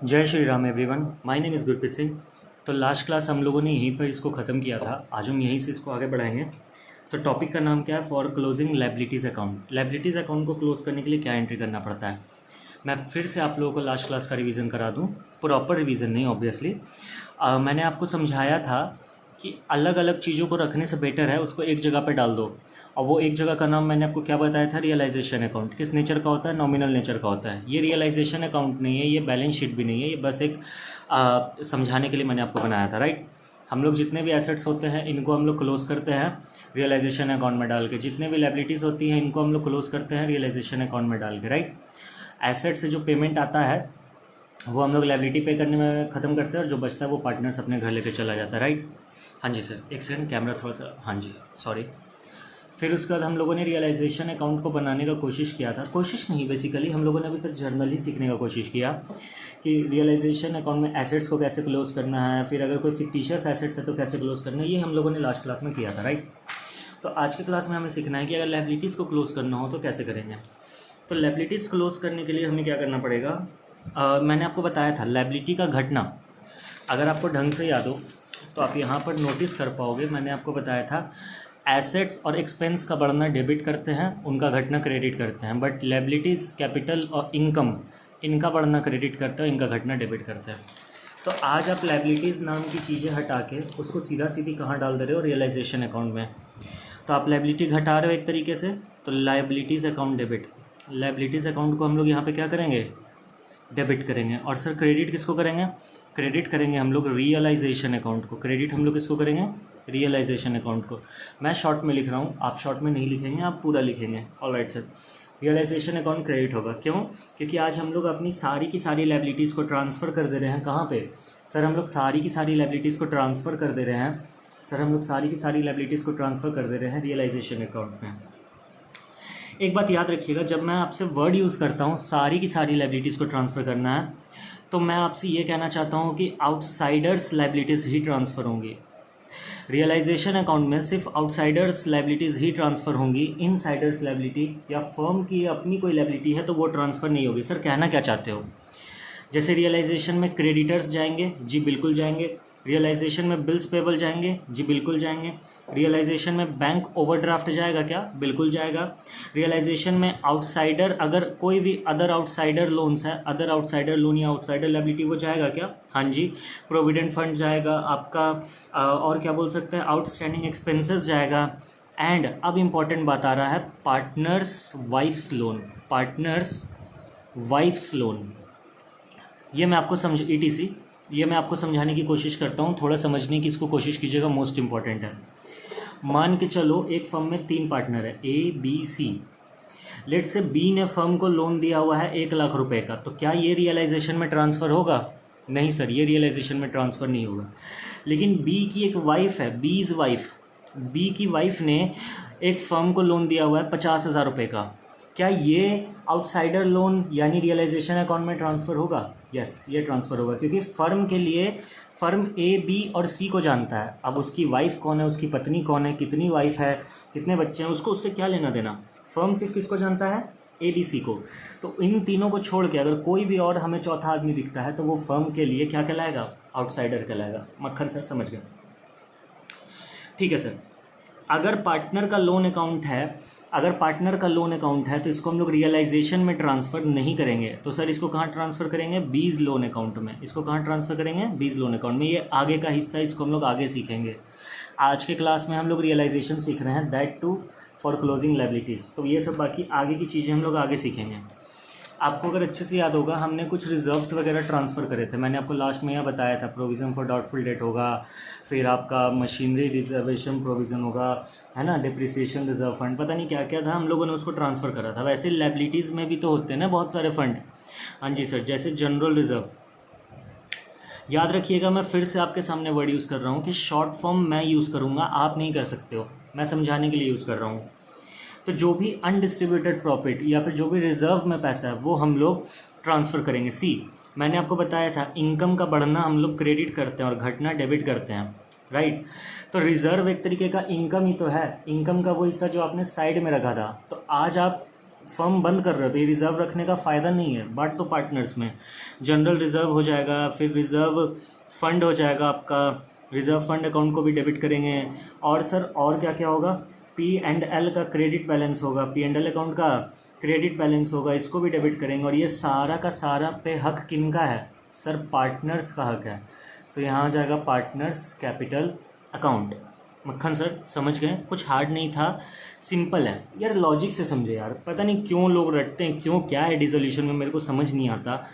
जय Shri Ram everyone. My name is Gurpreet Singh. तो last class हम लोगों ने यहीं पर इसको ख़त्म किया था। आज हम यहीं से इसको आगे बढ़ाएंगे। तो टॉपिक का नाम क्या है? For closing liabilities account. Liabilities account को क्लोज करने के लिए क्या एंट्री करना पड़ता है। मैं फिर से आप लोगों को लास्ट क्लास का रिवीजन करा दूं। प्रॉपर रिवीजन नहीं, ऑब्वियसली। मैंने आपको समझाया था कि अलग अलग चीज़ों को रखने से बेटर है उसको एक जगह पर डाल दो। और वो एक जगह का नाम मैंने आपको क्या बताया था? Realisation account. किस नेचर का होता है? नॉमिनल नेचर का होता है। ये रियलाइजेशन अकाउंट नहीं है, ये बैलेंस शीट भी नहीं है, ये बस एक समझाने के लिए मैंने आपको बनाया था, राइट। हम लोग जितने भी एसेट्स होते हैं इनको हम लोग क्लोज करते हैं रियलाइजेशन अकाउंट में डाल के। जितने भी लायबिलिटीज़ होती हैं इनको हम लोग क्लोज करते हैं रियलाइजेशन अकाउंट में डाल के, राइट। एसेट से जो पेमेंट आता है वो हम लोग लायबिलिटी पे करने में ख़त्म करते हैं और जो बचता है वो पार्टनर्स अपने घर लेके चला जाता है, राइट। हाँ जी सर, एक सेकंड, कैमरा थोड़ा सा, हाँ जी सॉरी। फिर उसके बाद हम लोगों ने रियलाइजेशन अकाउंट को बनाने का कोशिश किया था। कोशिश नहीं, बेसिकली हम लोगों ने अभी तक जर्नल ही सीखने का कोशिश किया कि रियलाइजेशन अकाउंट में एसेट्स को कैसे क्लोज करना है, फिर अगर कोई फिक्टिशियस एसेट्स है तो कैसे क्लोज करना है। ये हम लोगों ने लास्ट क्लास में किया था, राइट। तो आज के क्लास में हमें सीखना है कि अगर लायबिलिटीज़ को क्लोज करना हो तो कैसे करेंगे। तो लायबिलिटीज़ क्लोज करने के लिए हमें क्या करना पड़ेगा? मैंने आपको बताया था लायबिलिटी का घटना अगर आपको ढंग से याद हो तो आप यहाँ पर नोटिस कर पाओगे। मैंने आपको बताया था एसेट्स और एक्सपेंस का बढ़ना डेबिट करते हैं, उनका घटना क्रेडिट करते हैं। बट लायबिलिटीज़, कैपिटल और इनकम, इनका बढ़ना क्रेडिट करते हैं, इनका घटना डेबिट करते हैं। तो आज आप लायबिलिटीज़ नाम की चीज़ें हटा के उसको सीधा सीधी कहाँ डाल दे रहे हो? रियलाइजेशन अकाउंट में। तो आप लायबिलिटी घटा रहे हो एक तरीके से, तो liabilities account debit. Liabilities account को हम लोग यहाँ पे क्या करेंगे? डेबिट करेंगे। और सर क्रेडिट किसको करेंगे? क्रेडिट करेंगे हम लोग रियलाइजेशन अकाउंट को। क्रेडिट हम लोग किसको करेंगे? रियलाइजेशन अकाउंट को। मैं शॉर्ट में लिख रहा हूँ, आप शॉर्ट में नहीं लिखेंगे, आप पूरा लिखेंगे। Alright sir, realisation account credit होगा। क्यों? क्योंकि आज हम लोग अपनी सारी की सारी लायबिलिटीज़ को ट्रांसफ़र कर दे रहे हैं। कहाँ पे सर? हम लोग सारी की सारी लायबिलिटीज़ को ट्रांसफ़र कर दे रहे हैं। सर हम लोग सारी की सारी लायबिलिटीज़ को ट्रांसफ़र कर दे रहे हैं रियलाइजेशन अकाउंट में। एक बात याद रखिएगा, जब मैं आपसे वर्ड यूज़ करता हूँ सारी की सारी लायबिलिटीज़ को ट्रांसफ़र करना है, तो मैं आपसे ये कहना चाहता हूँ कि आउटसाइडर्स लायबिलिटीज़ ही ट्रांसफ़र होंगी। रियलाइजेशन अकाउंट में सिर्फ आउटसाइडर्स लायबिलिटीज़ ही ट्रांसफ़र होंगी। इनसाइडर्स लायबिलिटी या फर्म की अपनी कोई लायबिलिटी है तो वो ट्रांसफ़र नहीं होगी। सर कहना क्या चाहते हो? जैसे रियलाइजेशन में क्रेडिटर्स जाएंगे, जी बिल्कुल जाएंगे। रियलाइजेशन में बिल्स पेबल जाएंगे, जी बिल्कुल जाएंगे। रियलाइजेशन में बैंक ओवरड्राफ्ट जाएगा क्या? बिल्कुल जाएगा। रियलाइजेशन में आउटसाइडर, अगर कोई भी अदर आउटसाइडर लोन्स है, अदर आउटसाइडर लोन या आउटसाइडर लायबिलिटी, वो जाएगा क्या? हाँ जी। प्रोविडेंट फंड जाएगा आपका, और क्या बोल सकते हैं, आउटस्टैंडिंग एक्सपेंसेस जाएगा। एंड अब इम्पॉर्टेंट बात आ रहा है, partners wife's loan. Partners wife's loan, ये मैं आपको समझ ईटीसी, ये मैं आपको समझाने की कोशिश करता हूँ, थोड़ा समझने की इसको कोशिश कीजिएगा, मोस्ट इंपॉर्टेंट है। मान के चलो एक फर्म में 3 पार्टनर है, ए बी सी। लेट से बी ने फर्म को लोन दिया हुआ है 1 लाख रुपए का, तो क्या ये रियलाइजेशन में ट्रांसफ़र होगा? नहीं सर, ये रियलाइजेशन में ट्रांसफ़र नहीं होगा। लेकिन बी की एक वाइफ है, बीज वाइफ, बी की वाइफ ने एक फर्म को लोन दिया हुआ है 50,000 रुपये का, क्या ये आउटसाइडर लोन यानी रियलाइजेशन अकाउंट में ट्रांसफ़र होगा? यस, ये ट्रांसफ़र होगा, क्योंकि फ़र्म के लिए फ़र्म ए बी और सी को जानता है। अब उसकी वाइफ कौन है, उसकी पत्नी कौन है, कितनी वाइफ है, कितने बच्चे हैं, उसको उससे क्या लेना देना। फ़र्म सिर्फ किसको जानता है? ए बी सी को। तो इन तीनों को छोड़ के अगर कोई भी और हमें चौथा आदमी दिखता है तो वो फ़र्म के लिए क्या कहलाएगा? आउटसाइडर कहलाएगा। मक्खन सर समझ गए? ठीक है सर। अगर पार्टनर का लोन अकाउंट है, अगर पार्टनर का लोन अकाउंट है तो इसको हम लोग रियलाइजेशन में ट्रांसफ़र नहीं करेंगे। तो सर इसको कहाँ ट्रांसफ़र करेंगे? बीज लोन अकाउंट में। इसको कहाँ ट्रांसफ़र करेंगे? बीज लोन अकाउंट में। ये आगे का हिस्सा, इसको हम लोग आगे सीखेंगे। आज के क्लास में हम लोग रियलाइजेशन सीख रहे हैं, that too for closing liabilities. तो ये सब बाकी आगे की चीज़ें हम लोग आगे सीखेंगे। आपको अगर अच्छे से याद होगा, हमने कुछ रिजर्व्स वगैरह ट्रांसफ़र करे थे। मैंने आपको लास्ट में यह बताया था, प्रोविज़न फॉर डाउटफुल डेट होगा, फिर आपका मशीनरी रिजर्वेशन प्रोविज़न होगा, है ना, डिप्रिसिएशन रिजर्व फंड, पता नहीं क्या क्या था, हम लोगों ने उसको ट्रांसफ़र करा था। वैसे लायबिलिटीज़ में भी तो होते हैं ना बहुत सारे फंड। हाँ जी सर, जैसे जनरल रिजर्व। याद रखिएगा, मैं फिर से आपके सामने वर्ड यूज़ कर रहा हूँ कि शॉर्ट फॉर्म मैं यूज़ करूँगा, आप नहीं कर सकते हो, मैं समझाने के लिए यूज़ कर रहा हूँ। तो जो भी अनडिस्ट्रीब्यूटेड प्रॉफिट या फिर जो भी रिजर्व में पैसा है वो हम लोग ट्रांसफ़र करेंगे। सी, मैंने आपको बताया था इनकम का बढ़ना हम लोग क्रेडिट करते हैं और घटना डेबिट करते हैं, राइट। तो रिजर्व एक तरीके का इनकम ही तो है, इनकम का वो हिस्सा जो आपने साइड में रखा था। तो आज आप फर्म बंद कर रहे हो तो ये रिज़र्व रखने का फ़ायदा नहीं है, बांट दो पार्टनर्स में। जनरल रिज़र्व हो जाएगा, फिर रिज़र्व फंड हो जाएगा आपका, रिज़र्व फंड अकाउंट को भी डेबिट करेंगे। और सर और क्या क्या होगा, P&L का क्रेडिट बैलेंस होगा, P&L अकाउंट का क्रेडिट बैलेंस होगा, इसको भी डेबिट करेंगे। और ये सारा का सारा पे हक किन का है सर, पार्टनर्स का हक है। तो यहाँ आ जाएगा पार्टनर्स कैपिटल अकाउंट। मक्खन सर समझ गए, कुछ हार्ड नहीं था, सिंपल है यार, लॉजिक से समझे यार। पता नहीं क्यों लोग रटते हैं, क्यों क्या है डिसोल्यूशन में, मेरे को समझ नहीं आता।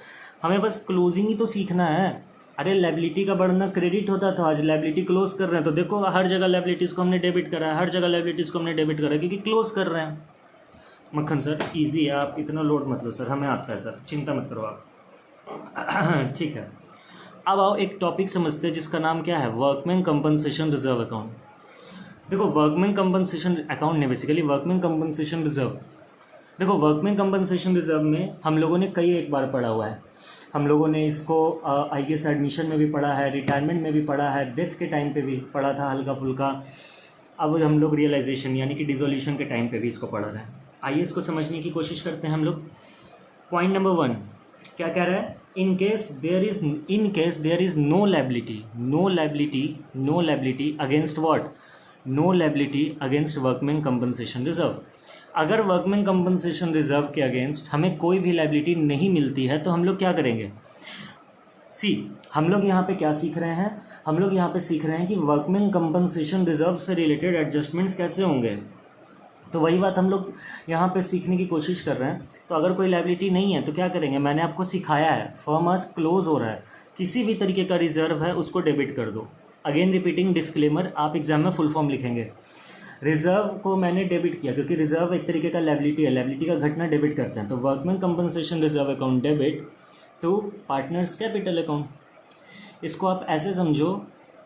हमें बस क्लोजिंग ही तो सीखना है। अरे लायबिलिटी का बढ़ना क्रेडिट होता था, आज लायबिलिटी क्लोज कर रहे हैं, तो देखो हर जगह लायबिलिटीज़ को हमने डेबिट करा है, हर जगह लायबिलिटीज़ को हमने डेबिट करा है, क्योंकि क्लोज कर रहे हैं। मक्खन सर इजी है, आप इतना लोड मत लो सर, हमें आता है सर, चिंता मत करो आप। ठीक है, अब आओ एक टॉपिक समझते हैं जिसका नाम क्या है, वर्कमैन कंपनसेशन रिजर्व अकाउंट। देखो वर्कमैन कंपनसेशन अकाउंट ने बेसिकली वर्कमैन कंपनसेशन रिजर्व, देखो वर्कमैन कंपनसेशन रिजर्व में हम लोगों ने कई एक बार पढ़ा हुआ है। हम लोगों ने इसको IAS एडमिशन में भी पढ़ा है, रिटायरमेंट में भी पढ़ा है, डेथ के टाइम पे भी पढ़ा था हल्का फुल्का। अब हम लोग रियलाइजेशन यानी कि डिसोल्यूशन के टाइम पे भी इसको पढ़ रहे हैं। आइए इसको समझने की कोशिश करते हैं हम लोग। पॉइंट नंबर 1 क्या कह रहा है, in case there is no liability against what, no liability against workman compensation reserve. अगर वर्कमैन कंपनसेशन रिजर्व के अगेंस्ट हमें कोई भी लायबिलिटी नहीं मिलती है तो हम लोग क्या करेंगे। हम लोग यहाँ पे क्या सीख रहे हैं, हम लोग यहाँ पे सीख रहे हैं कि वर्कमैन कंपनसेशन रिजर्व से रिलेटेड एडजस्टमेंट्स कैसे होंगे। तो वही बात हम लोग यहाँ पे सीखने की कोशिश कर रहे हैं। तो अगर कोई लायबिलिटी नहीं है तो क्या करेंगे, मैंने आपको सिखाया है, फर्म आज क्लोज हो रहा है, किसी भी तरीके का रिजर्व है उसको डेबिट कर दो। अगेन रिपीटिंग डिस्क्लेमर, आप एग्जाम में फुल फॉर्म लिखेंगे। रिजर्व को मैंने डेबिट किया क्योंकि रिजर्व एक तरीके का लायबिलिटी है, लायबिलिटी का घटना डेबिट करते हैं। तो workman compensation reserve account debit to partners capital account. इसको आप ऐसे समझो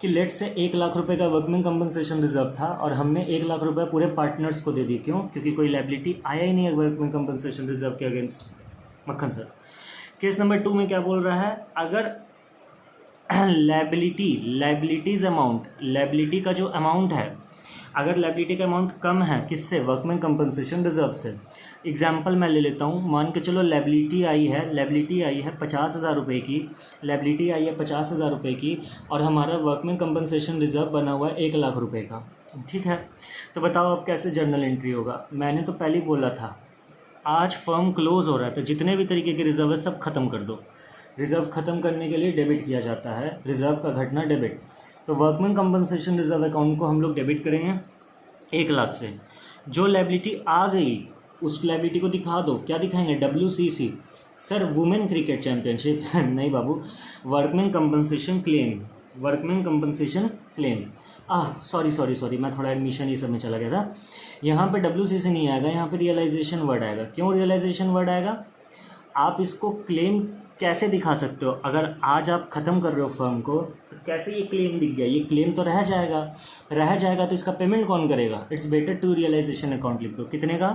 कि लेट से 1 लाख रुपए का वर्कमैन कंपनसेशन रिजर्व था और हमने 1 लाख रुपए पूरे पार्टनर्स को दे दी। क्यों, क्योंकि कोई लायबिलिटी आया ही नहीं है वर्कमैन कंपनसेशन रिजर्व के अगेंस्ट। मक्खन सर केस नंबर 2 में क्या बोल रहा है, अगर लायबिलिटी का जो अमाउंट है, अगर लायबिलिटी का अमाउंट कम है किससे, वर्कमैन कंपनसेशन रिजर्व से। एग्जाम्पल मैं ले लेता हूँ, मान के चलो लायबिलिटी आई है 50,000 रुपये की, लायबिलिटी आई है 50,000 रुपये की और हमारा वर्कमैन कंपनसेशन रिजर्व बना हुआ है 1 लाख रुपये का। ठीक है, तो बताओ अब कैसे जर्नल एंट्री होगा। मैंने तो पहले ही बोला था, आज फर्म क्लोज हो रहा है तो जितने भी तरीके के रिजर्व है सब खत्म कर दो। रिजर्व खत्म करने के लिए डेबिट किया जाता है, रिजर्व का घटना डेबिट। तो वर्कमैन कंपनसेशन रिजर्व अकाउंट को हम लोग डेबिट करेंगे 1 लाख से। जो लायबिलिटी आ गई उस लायबिलिटी को दिखा दो, क्या दिखाएंगे, WCC sir women cricket championship नहीं बाबू, workman compensation claim, workman compensation claim. Sorry मैं थोड़ा एडमिशन ये सब में चला गया था। यहाँ पे WCC नहीं आएगा, यहाँ पे रियलाइजेशन वर्ड आएगा। क्यों रियलाइजेशन वर्ड आएगा, आप इसको क्लेम कैसे दिखा सकते हो, अगर आज आप ख़त्म कर रहे हो फर्म को तो कैसे ये क्लेम दिख गया, ये क्लेम तो रह जाएगा तो इसका पेमेंट कौन करेगा। It's better to realisation account लिख दो, कितने का,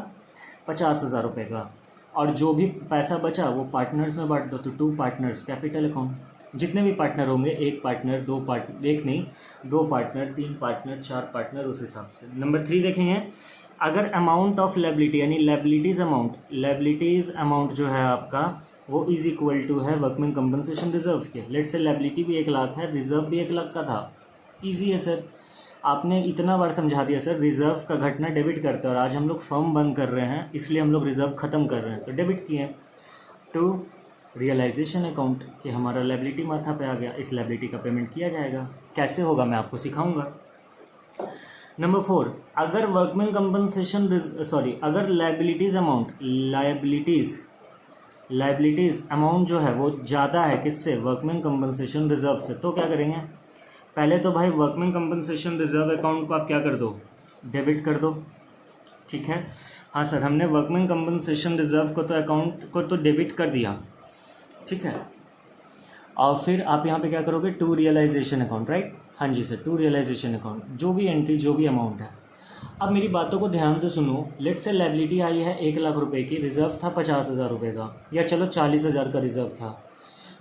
50,000 रुपये का। और जो भी पैसा बचा वो पार्टनर्स में बांट दो, तो 2 पार्टनर्स कैपिटल अकाउंट। जितने भी पार्टनर होंगे, 1 पार्टनर, 2 पार्टनर, 1 नहीं 2 पार्टनर, 3 पार्टनर, 4 पार्टनर, उस हिसाब से। नंबर 3 देखेंगे, अगर अमाउंट ऑफ लायबिलिटी यानी लायबिलिटीज़ अमाउंट जो है आपका वो इज इक्वल टू है वर्कमैन कंपनसेशन रिजर्व के। लेट से लायबिलिटी भी 1 लाख है, रिजर्व भी 1 लाख का था। इजी है सर, आपने इतना बार समझा दिया सर, रिजर्व का घटना डेबिट करते हैं और आज हम लोग फर्म बंद कर रहे हैं इसलिए हम लोग रिजर्व ख़त्म कर रहे हैं तो डेबिट किए टू रियलाइजेशन अकाउंट कि हमारा लायबिलिटी माथा पे आ गया, इस लायबिलिटी का पेमेंट किया जाएगा। कैसे होगा मैं आपको सिखाऊंगा। नंबर 4, अगर वर्कमैन कंपनसेशन अगर लायबिलिटीज़ अमाउंट जो है वो ज़्यादा है किससे, वर्कमैन कंपनसेशन रिजर्व से, तो क्या करेंगे। पहले तो भाई वर्कमैन कंपनसेशन रिजर्व अकाउंट को आप क्या कर दो, डेबिट कर दो। ठीक है, हाँ सर हमने वर्कमैन कंपनसेशन रिजर्व को तो अकाउंट को तो डेबिट कर दिया। ठीक है, और फिर आप यहाँ पे क्या करोगे, टू रियलाइजेशन अकाउंट, राइट। हाँ जी सर, टू रियलाइजेशन अकाउंट, जो भी एंट्री जो भी अमाउंट है। अब मेरी बातों को ध्यान से सुनो। लेट से लायबिलिटी आई है 1 लाख रुपए की, रिजर्व था 50,000 रुपये का, या चलो 40,000 का रिजर्व था,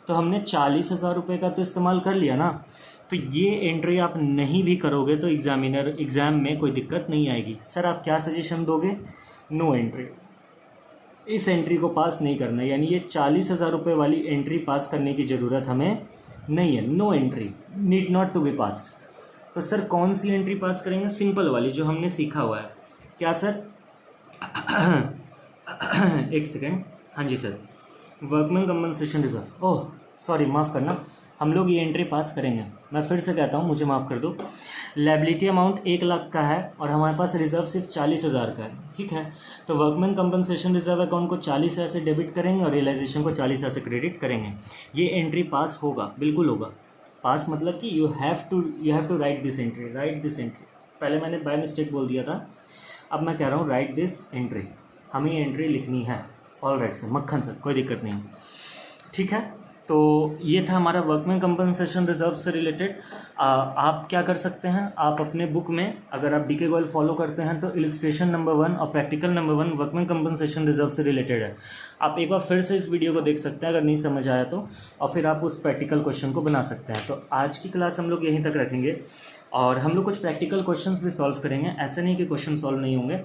तो हमने 40,000 रुपये का तो इस्तेमाल कर लिया ना। तो ये एंट्री आप नहीं भी करोगे तो एग्जाम में कोई दिक्कत नहीं आएगी। सर आप क्या सजेशन दोगे, नो एंट्री। इस एंट्री को पास नहीं करना है, यानी ये 40,000 रुपये वाली एंट्री पास करने की ज़रूरत हमें नहीं है। No entry need not to be passed. तो सर कौन सी एंट्री पास करेंगे? सिंपल वाली जो हमने सीखा हुआ है। क्या सर? एक सेकेंड, हाँ जी sir, workman compensation reserve. Oh sorry, माफ़ करना, हम लोग ये एंट्री पास करेंगे। मैं फिर से कहता हूँ, मुझे माफ़ कर दो। लायबिलिटी अमाउंट 1 लाख का है और हमारे पास रिजर्व सिर्फ 40,000 का है, ठीक है। तो वर्कमैन कंपनसेशन रिजर्व अकाउंट को 40,000 से डेबिट करेंगे और रियलाइजेशन को 40,000 से क्रेडिट करेंगे। ये एंट्री पास होगा, बिल्कुल होगा। पास मतलब कि you have to write this entry, write this entry. पहले मैंने बाय मिस्टेक बोल दिया था, अब मैं कह रहा हूँ राइट दिस एंट्री, हमें ये एंट्री लिखनी है। ऑल राइट सर, मक्खन सर, कोई दिक्कत नहीं, ठीक है। तो ये था हमारा वर्कमैन कंपनसेशन रिजर्व से रिलेटेड। आप क्या कर सकते हैं, आप अपने बुक में अगर आप डीके गोयल फॉलो करते हैं तो इलिस्ट्रेशन नंबर 1 और practical number 1 workman compensation reserve से रिलेटेड है। आप एक बार फिर से इस वीडियो को देख सकते हैं अगर नहीं समझ आया तो, और फिर आप उस प्रैक्टिकल क्वेश्चन को बना सकते हैं। तो आज की क्लास हम लोग यहीं तक रखेंगे और हम लोग कुछ प्रैक्टिकल क्वेश्चंस भी सॉल्व करेंगे। ऐसे नहीं कि क्वेश्चन सॉल्व नहीं होंगे।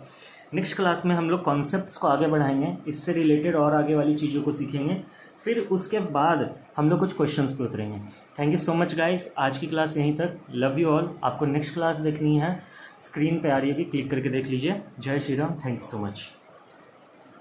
नेक्स्ट क्लास में हम लोग कॉन्सेप्ट्स को आगे बढ़ाएंगे, इससे रिलेटेड और आगे वाली चीज़ों को सीखेंगे, फिर उसके बाद हम लोग कुछ क्वेश्चंस पे उतरेंगे। Thank you so much guys, आज की क्लास यहीं तक। Love you all. आपको नेक्स्ट क्लास देखनी है, स्क्रीन पे आ रही है, क्लिक करके देख लीजिए। जय Shri Ram, thank you so much.